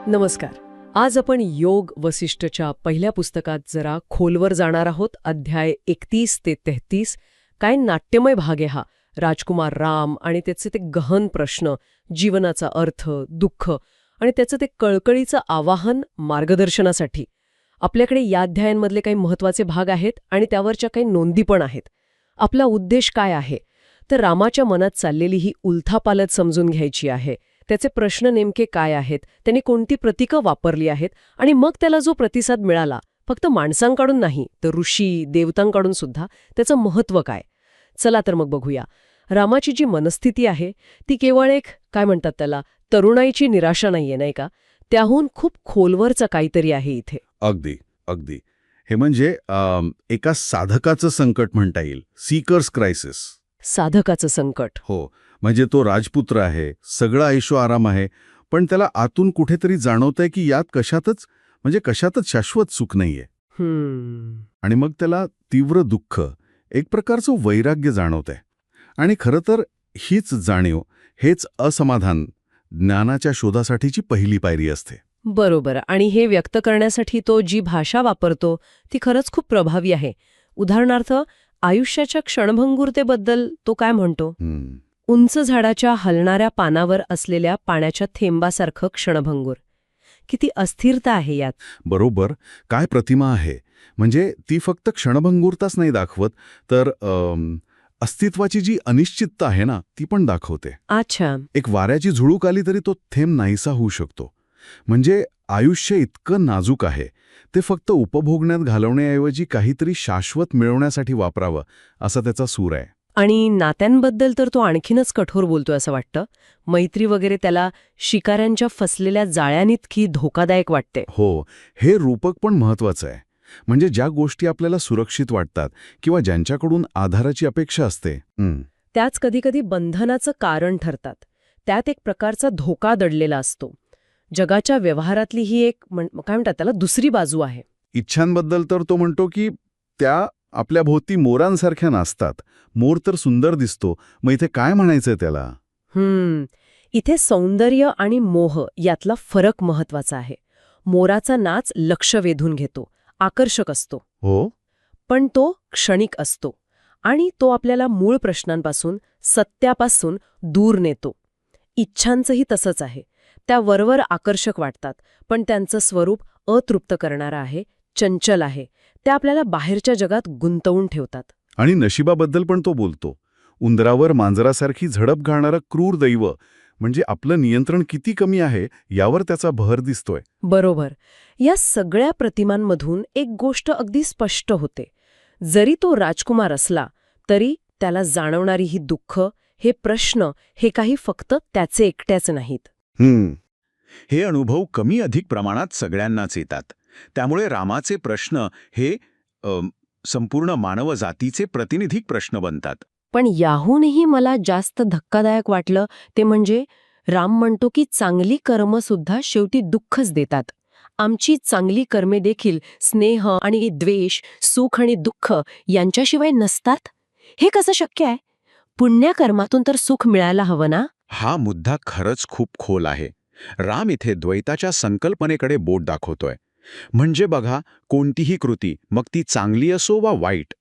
नमस्कार. आज आपण योग वसिष्ठच्या पहिल्या पुस्तकात जरा खोलवर जाणार आहोत. अध्याय 31 ते 33. काय नाट्यमय भाग आहे हा. राजकुमार राम आणि त्याचे ते गहन प्रश्न, जीवनाचा अर्थ, दुःख आणि त्याचं ते कळकळीचं आवाहन मार्गदर्शनासाठी. आपल्याकडे या अध्यायांमधले काही महत्त्वाचे भाग आहेत आणि त्यावरच्या काही नोंदी पण आहेत. आपला उद्देश काय आहे तर रामाच्या मनात चाललेली ही उलथापालथ समजून घ्यायची आहे. त्याचे प्रश्न नेमके काय आहेत, त्यांनी कोणती प्रतीकं वापरली आहेत आणि मग त्याला जो प्रतिसाद मिळाला, फक्त माणसांकडून नाही तर ऋषी देवतांकडून सुद्धा, त्याचं महत्त्व काय. चला तर मग बघूया. रामाची जी मनस्थिती आहे ती केवळ एक काय म्हणतात त्याला तरुणाईची निराशा नाहीये, नाही का. त्याहून खूप खोलवरचं काहीतरी आहे इथे. अगदी अगदी. हे म्हणजे एका साधकाचं संकट म्हणता येईल. Seekers crisis. साधकाचं संकट. हो, म्हणजे तो राजपुत्र आहे, सगळं ऐशो आराम आहे, पण त्याला आतून कुठेतरी जाणवतंय की यात कशातच शाश्वत सुख नाहीये. आणि मग त्याला तीव्र दुःख, एक प्रकारचं वैराग्य जाणवतंय. आणि खरं तर हीच जाणीव, हेच असमाधान ज्ञानाच्या शोधासाठीची पहिली पायरी असते. बरोबर. आणि हे व्यक्त करण्यासाठी तो जी भाषा वापरतो ती खरंच खूप प्रभावी आहे. उदाहरणार्थ आयुष्याच्या क्षणभंगुरतेबद्दल तो काय म्हणतो. उंच झाडाच्या हलणाऱ्या पानावर असलेल्या पाण्याच्या थेंबासारखं क्षणभंगूर. किती अस्थिरता आहे यात. बरोबर. काय प्रतिमा आहे. म्हणजे ती फक्त क्षणभंगुरताच नाही दाखवत, तर अस्तित्वाची जी अनिश्चितता आहे ना, ती पण दाखवते. अच्छा. एक वाऱ्याची झुळूक आली तरी तो थेंब नाहीसा होऊ शकतो. म्हणजे आयुष्य इतकं नाजूक आहे, ते फक्त उपभोगण्यात घालवण्याऐवजी काहीतरी शाश्वत मिळवण्यासाठी वापरावं, असा त्याचा सूर आहे. आणि नात्यांबद्दल तर तो आणखीनच कठोर बोलतोय असं वाटतं. मैत्री वगैरे त्याला शिकाऱ्यांच्या फसलेल्या जाळ्यानितकी धोकादायक वाटते. हो, हे रूपक पण महत्वाचं आहे. म्हणजे ज्या गोष्टी आपल्याला सुरक्षित वाटतात किंवा ज्यांच्याकडून आधाराची अपेक्षा असते, त्याच कधीकधी बंधनाचं कारण ठरतात. त्यात एक प्रकारचा धोका दडलेला असतो. जगाच्या व्यवहारातली ही एक काय म्हणतात त्याला दुसरी बाजू आहे. इच्छांबद्दल तर तो म्हणतो की त्या आपल्या भोवती मोरांसारख्या नाचतात. मोर तर सुंदर दिसतो, मग इथे काय म्हणायचंय त्याला. इथे सौंदर्य आणि मोह यातला फरक महत्वाचा आहे. मोराचा नाच लक्ष वेधून घेतो, आकर्षक असतो. हो, पण तो क्षणिक असतो आणि तो आपल्याला मूळ प्रश्नांपासून, सत्यापासून दूर नेतो. इच्छांचंही तसंच आहे. त्या वरवर आकर्षक वाटतात, पण त्यांचं स्वरूप अतृप्त करणारं आहे, चंचल आहे. त्या आपल्याला बाहेरच्या जगात गुंतवून ठेवतात. आणि नशिबाबद्दल पण तो बोलतो. उंदरावर मांजरासारखी झडप घालणारं क्रूर दैव, म्हणजे आपलं नियंत्रण किती कमी आहे यावर त्याचा भर दिसतोय. बरोबर. या सगळ्या प्रतिमांमधून एक गोष्ट अगदी स्पष्ट होते. जरी तो राजकुमार असला तरी त्याला जाणवणारी ही दुःख, हे प्रश्न, हे काही फक्त त्याचे एकट्याचे नाहीत. हे अनुभव कमी अधिक प्रमाणात सगळ्यांनाच येतात. त्यामुळे रामाचे प्रश्न हे संपूर्ण मानवजातीचे प्रतिनिधिक प्रश्न बनतात. पण याहूनही मला जास्त धक्कादायक वाटलं ते म्हणजे राम म्हणतो की चांगली कर्मसुद्धा शेवटी दुःखच देतात. आमची चांगली कर्मे देखील स्नेह आणि द्वेष, सुख आणि दुःख यांच्याशिवाय नसतात. हे कसं शक्य आहे. पुण्यकर्मातून तर सुख मिळायला हवं ना. हा मुद्दा खरंच खूप खोल आहे. राम इथे द्वैताच्या संकल्पनेकडे बोट दाखवतोय. म्हणजे बघा, कोणतीही कृती, मग ती चांगली असो वा वाईट,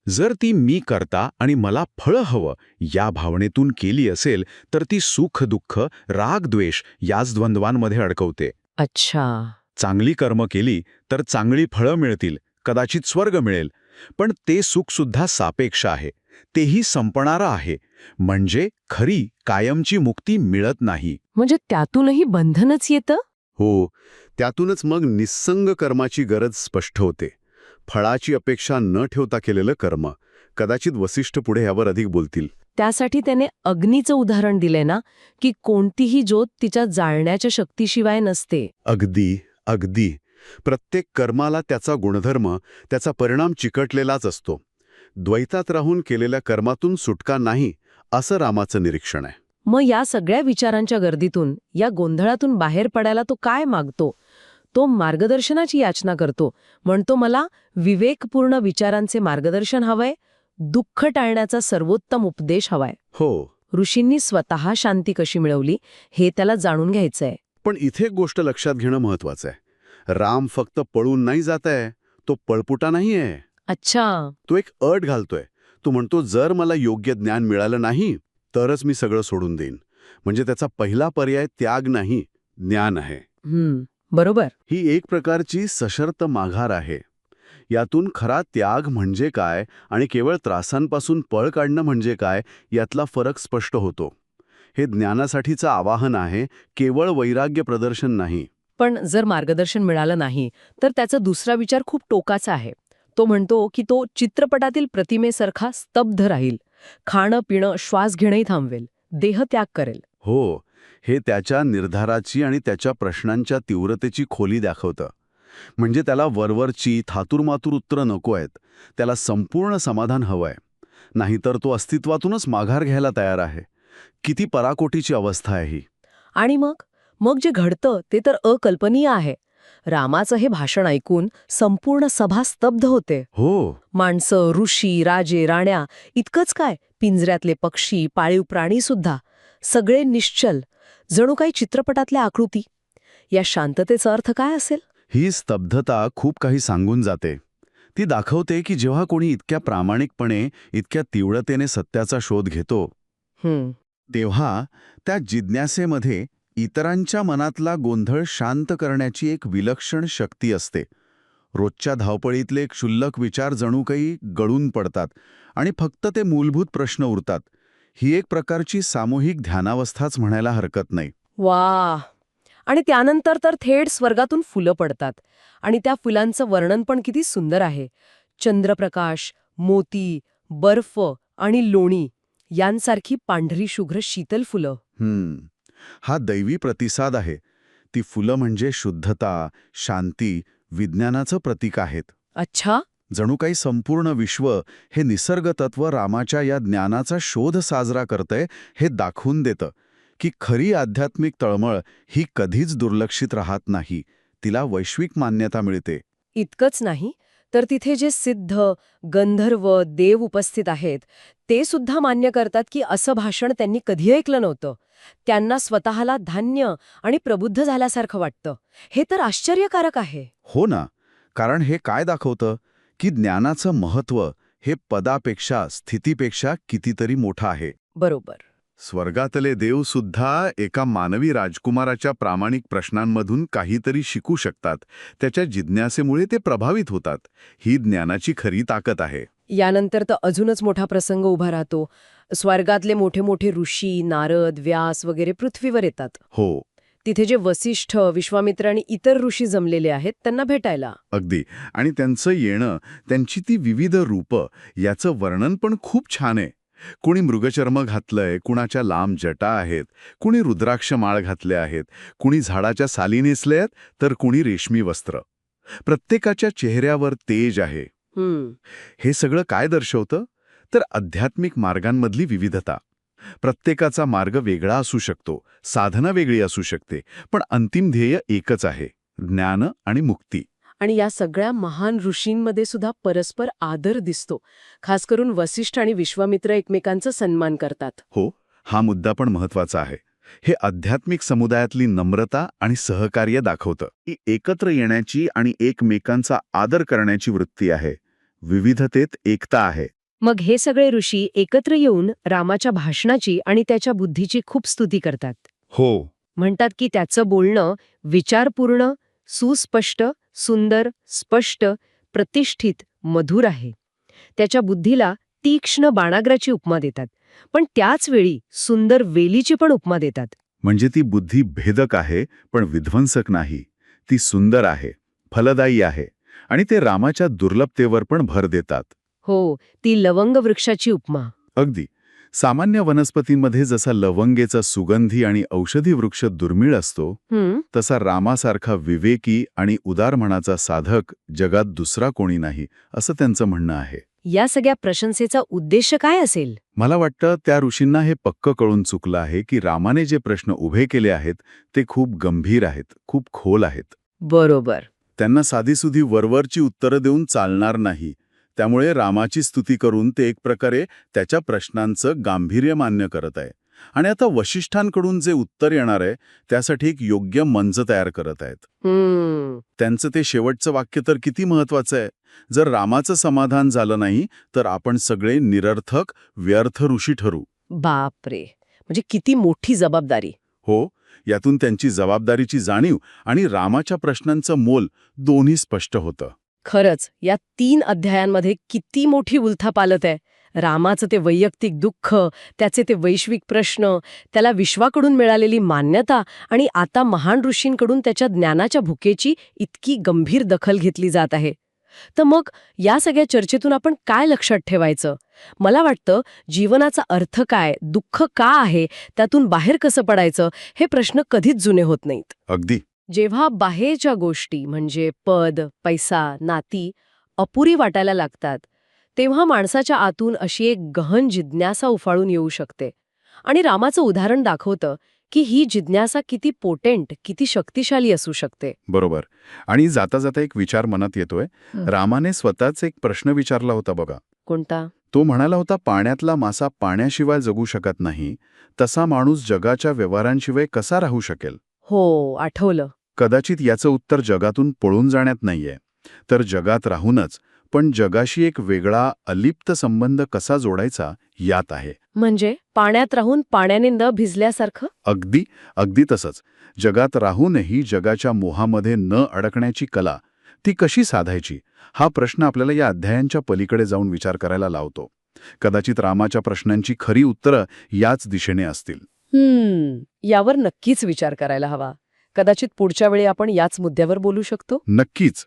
जर ती मी करता आणि मला फळ हवं या भावनेतून केली असेल तर ती सुख दुःख, राग द्वेष याच द्वंद्वांमध्ये अडकवते. अच्छा. चांगली कर्म केली तर चांगली फळं मिळतील, कदाचित स्वर्ग मिळेल, पण ते सुखसुद्धा सापेक्ष आहे, तेही संपणारं आहे. म्हणजे खरी कायमची मुक्ती मिळत नाही. म्हणजे त्यातूनही बंधनच येतं. हो, त्यातूनच मग निस्संग कर्माची गरज स्पष्ट होते. फळाची अपेक्षा न ठेवता केलेलं कर्म. कदाचित वसिष्ठ पुढे यावर अधिक बोलतील. त्यासाठी त्याने अग्नीचं उदाहरण दिले ना, की कोणतीही ज्योत तिच्या जाळण्याच्या शक्तीशिवाय नसते. अगदी अगदी. प्रत्येक कर्माला त्याचा गुणधर्म, त्याचा परिणाम चिकटलेलाच असतो. द्वैतात राहून केलेल्या कर्मातून सुटका नाही, असं रामाचं निरीक्षण आहे. मग या सगळ्या विचारांच्या गर्दीतून, या गोंधळातून बाहेर पडायला तो काय मागतो. तो मार्गदर्शनाची याचना करतो. म्हणतो मला विवेकपूर्ण विचारांचे मार्गदर्शन हवंय, दुःख टाळण्याचा सर्वोत्तम उपदेश हवाय. हो. ऋषींनी स्वतः शांती कशी मिळवली हे त्याला जाणून घ्यायचंय. पण इथे एक गोष्ट लक्षात घेणं महत्वाचं आहे. राम फक्त पळून नाही जात आहे, तो पळपुटा नाही आहे. अच्छा. तो एक अट घालतोय. तो म्हणतो, जर मला योग्य ज्ञान मिळालं नाही तरच मी सगळं सोडून देईन. म्हणजे त्याचा पहिला पर्याय त्याग नाही, ज्ञान आहे. बरोबर. ही एक प्रकारची सशर्त माघार आहे. यातून खरा त्याग म्हणजे काय आणि केवळ त्रासांपासून पळ काढणं म्हणजे काय यातला फरक स्पष्ट होतो. हे ज्ञानासाठीचं आवाहन आहे, केवळ वैराग्य प्रदर्शन नाही. पण जर मार्गदर्शन मिळालं नाही तर त्याचा दुसरा विचार खूप टोकाचा आहे. तो म्हणतो की तो चित्रपटातील प्रतिमेसारखा स्तब्ध राहील, खाणं पिणं श्वास घेणंही थांबवेल, देहत्याग करेल. हो, हे त्याच्या निर्धाराची आणि त्याच्या प्रश्नांच्या तीव्रतेची खोली दाखवतं. म्हणजे त्याला वरवरची थातुरमातुर उत्तरं नको आहेत, त्याला संपूर्ण समाधान हवंय. नाहीतर तो अस्तित्वातूनच माघार घ्यायला तयार आहे. किती पराकोटीची अवस्था आहे ही. आणि मग जे घडतं ते तर अकल्पनीय आहे. रामाचं हे भाषण ऐकून संपूर्ण सभा स्तब्ध होते. हो, माणसं, ऋषी, राजे, राण्या, इतकंच काय, पिंजऱ्यातले पक्षी, पाळीव प्राणी सुद्धा, सगळे निश्चल, जणू काही चित्रपटातल्या आकृती. या शांततेचा अर्थ काय असेल? ही स्तब्धता खूप काही सांगून जाते. ती दाखवते की जेव्हा कोणी इतक्या प्रामाणिकपणे, इतक्या तीव्रतेने सत्याचा शोध घेतो, तेव्हा त्या जिज्ञासेमध्ये इतरांच्या मनातला गोंधळ शांत करण्याची एक विलक्षण शक्ती असते. रोजच्या धावपळीतले क्षुल्लक विचार जणू काही गळून पडतात आणि फक्त ते मूलभूत प्रश्न उरतात. ही एक प्रकारची सामूहिक ध्यानावस्थाच म्हणायला हरकत नाही. वा. आणि त्यानंतर तर थेट स्वर्गातून फुलं पडतात. आणि त्या फुलांचं वर्णन पण किती सुंदर आहे. चंद्रप्रकाश, मोती, बर्फ आणि लोणी यांसारखी पांढरी शुभ्र शीतल फुलं. हा दैवी प्रतिसाद आहे. ती फुलं म्हणजे शुद्धता, शांती, विज्ञानाचं प्रतीक आहेत. अच्छा. जणू काही संपूर्ण विश्व हे निसर्गतत्व रामाच्या या ज्ञानाचा शोध साजरा करतंय हे दाखवून देतं की खरी आध्यात्मिक तळमळ ही कधीच दुर्लक्षित राहत नाही. तिला वैश्विक मान्यता मिळते. इतकंच नाही तर तिथे जे सिद्ध, गंधर्व, देव उपस्थित आहेत ते सुद्धा मान्य करतात की असं भाषण त्यांनी कधी ऐकलं नव्हतं. त्यांना स्वतःला धान्य आणि प्रबुद्ध झाल्यासारखं वाटतं. हे तर आश्चर्यकारक आहे. हो ना, कारण हे काय दाखवतं की ज्ञानाचं महत्त्व हे पदापेक्षा, स्थितीपेक्षा कितीतरी मोठं आहे. बरोबर. स्वर्गातले देव सुद्धा एका मानवी राजकुमाराच्या प्रामाणिक प्रश्नांमधून काहीतरी शिकू शकतात. त्याच्या जिज्ञासेमुळे ते प्रभावित होतात. ही ज्ञानाची खरी ताकद आहे. यानंतर तर अजूनच मोठा प्रसंग उभा राहतो. स्वर्गातले मोठे मोठे ऋषी, नारद, व्यास वगैरे पृथ्वीवर येतात. हो, तिथे जे वसिष्ठ, विश्वामित्र आणि इतर ऋषी जमलेले आहेत त्यांना भेटायला. अगदी. आणि त्यांचं येणं, त्यांची ती विविध रूपं, याचं वर्णन पण खूप छान आहे. कुणी मृगचर्म घातलंय, कुणाच्या लांब जटा आहेत, कुणी रुद्राक्ष माळ घातले आहेत, कुणी झाडाच्या साली नेसले आहेत, तर कुणी रेशमी वस्त्र. प्रत्येकाच्या चेहऱ्यावर तेज आहे. हे सगळं काय दर्शवतं? तर आध्यात्मिक मार्गांमधली विविधता. प्रत्येकाचा मार्ग वेगळा असू शकतो, साधना वेगळी असू शकते, पण अंतिम ध्येय एकच आहे, ज्ञान आणि मुक्ती. आणि या सगळ्या महान ऋषींमध्ये सुद्धा परस्पर आदर दिसतो. खास करून वसिष्ठ आणि विश्वामित्र एकमेकांचा सन्मान करतात. हो, हा मुद्दा पण महत्वाचा आहे. हे आध्यात्मिक समुदायातली नम्रता आणि सहकार्य दाखवतं. ही एकत्र येण्याची आणि एकमेकांचा आदर करण्याची वृत्ती आहे. विविधतेत एकता आहे. मग हे सगळे ऋषी एकत्र येऊन रामाच्या भाषणाची आणि त्याच्या बुद्धीची खूप स्तुती करतात. हो, म्हणतात की त्याचं बोलणं विचारपूर्ण, सुस्पष्ट, सुंदर, स्पष्ट, प्रतिष्ठित, मधुर आहे. त्याच्या बुद्धीला तीक्ष्ण बाणाग्राची उपमा देतात, पण त्याच वेळी सुंदर वेलीची पण उपमा देतात. म्हणजे ती बुद्धी भेदक आहे पण विध्वंसक नाही. ती सुंदर आहे, फलदायी आहे आणि ते रामाच्या दुर्लभतेवर पण भर देतात. हो, ती लवंग वृक्षाची उपमा. अगदी. सामान्य वनस्पतींमध्ये जसा लवंगेचा सुगंधी आणि औषधी वृक्ष दुर्मिळ असतो, तसा रामासारखा विवेकी आणि उदार मनाचा साधक जगात दुसरा कोणी नाही, असं त्यांचं म्हणणं आहे. या सगळ्या प्रशंसेचा उद्देश काय असेल? मला वाटतं त्या ऋषींना हे पक्क कळून चुकलं आहे की रामाने जे प्रश्न उभे केले आहेत ते खूप गंभीर आहेत, खूप खोल आहेत. बरोबर. त्यांना साधीसुधी वरवरची उत्तरं देऊन चालणार नाही. त्यामुळे रामाची स्तुती करून ते एक प्रकारे त्याच्या प्रश्नांचं गांभीर्य मान्य करत आहे. आणि आता वशिष्ठांकडून जे उत्तर येणार आहे त्यासाठी एक योग्य मंच तयार करत आहेत. त्यांचं ते शेवटचं वाक्य तर किती महत्वाचं आहे. जर रामाचं समाधान झालं नाही तर आपण सगळे निरर्थक व्यर्थ ऋषी ठरू. बापरे, म्हणजे किती मोठी जबाबदारी. हो, यातून त्यांची जबाबदारीची जाणीव आणि रामाच्या प्रश्नांचं मोल दोन्ही स्पष्ट होतं. खरंच या 3 अध्यायांमध्ये किती मोठी उलथापालथ आहे. रामाचं ते वैयक्तिक दुःख, त्याचे ते वैश्विक प्रश्न, त्याला विश्वाकडून मिळालेली मान्यता आणि आता महान ऋषींकडून त्याच्या ज्ञानाच्या भुकेची इतकी गंभीर दखल घेतली जात आहे. तर मग या सगळ्या चर्चेतून आपण काय लक्षात ठेवायचं? मला वाटतं जीवनाचा अर्थ काय, दुःख का आहे, त्यातून बाहेर कसं पडायचं, हे प्रश्न कधीच जुने होत नाहीत. अगदी. जेव्हा बाहेरच्या गोष्टी म्हणजे पद, पैसा, नाती अपुरी वाटायला लागतात, तेव्हा माणसाच्या आतून अशी एक गहन जिज्ञासा उफाळून येऊ शकते. आणि रामाचं उदाहरण दाखवतं की ही जिज्ञासा किती पोटेंट, किती शक्तिशाली असू शकते. बरोबर. आणि जाता जाता एक विचार मनात येतोय. रामाने स्वतःच एक प्रश्न विचारला होता बघा. कोणता? तो म्हणाला होता, पाण्यातला मासा पाण्याशिवाय जगू शकत नाही, तसा माणूस जगाच्या व्यवहारांशिवाय कसा राहू शकेल? हो, आठवलं. कदाचित याचं उत्तर जगातून पळून जाण्यात नाहीये, तर जगात राहूनच पण जगाशी एक वेगळा अलिप्त संबंध कसा जोडायचा यात आहे. म्हणजे पाण्यात राहून पाण्याने न भिजल्यासारखं? अगदी अगदी तसंच. जगात राहूनही जगाच्या मोहामध्ये न अडकण्याची कला, ती कशी साधायची, हा प्रश्न आपल्याला या अध्यायांच्या पलीकडे जाऊन विचार करायला लावतो. कदाचित रामाच्या प्रश्नांची खरी उत्तरं याच दिशेने असतील. यावर नक्कीच विचार करायला हवा. कदाचित पुढच्या वेळी आपण याच मुद्द्यावर बोलू शकतो. नक्कीच.